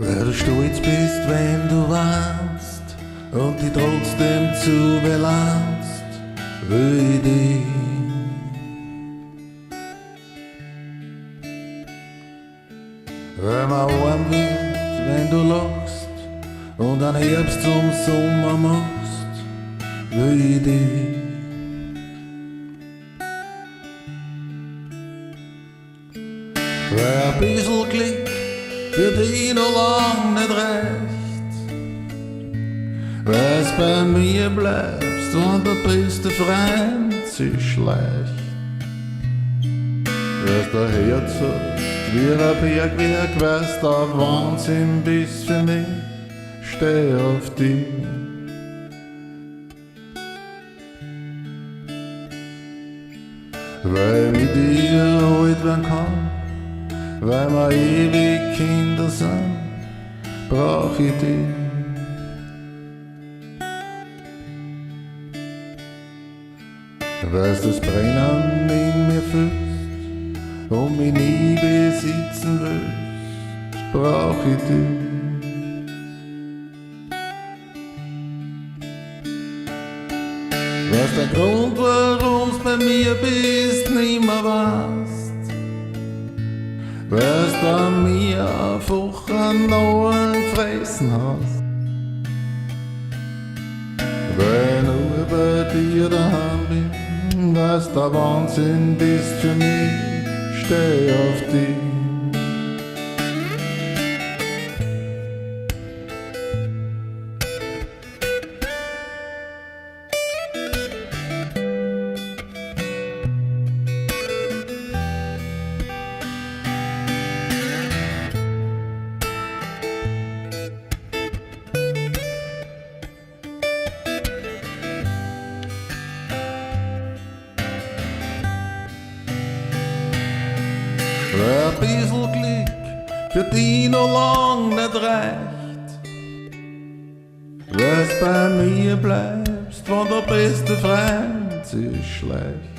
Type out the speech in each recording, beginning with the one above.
Wer du stolz bist, wenn du warst und dich trotzdem zu belast, wie dich. Wenn man arm wird, wenn du lachst und an Herbst zum Sommer machst, wie dich. Wer ein bisschen Glück für dich noch lang nicht reicht, weil's bei mir bleibst und der beste Freund sich schleicht. Weil's der Herz hast wie ein Bergwerk, weil's der Wahnsinn bist für mich, steh auf dich. Weil ich dir alt werden kann, weil wir ewig Kinder sind, brauch ich dich. Weil's das Brennen in mir fühlst und mich nie besitzen willst, brauch ich dich. Weil's der Grund, warum's bei mir bist, nimmer weißt, weil's da mir einfach an Ohren gefressen hast. Weil nur bei dir daheim bin, weil's der Wahnsinn bist für mich, steh auf dich. Ein bisschen Glück für dich noch lang nicht reicht, weil's bei mir bleibst, wenn der beste Freund sich schleicht.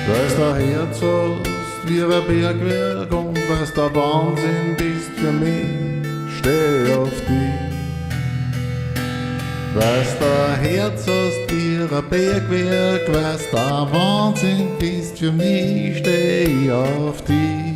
Weil's der Herz hast wie ein Bergwerk und weil's der Wahnsinn bist für mich, steh auf dich. Weil's der Herz hast wie ein Bergwerk, weil's der Wahnsinn bist für mich, steh auf dich.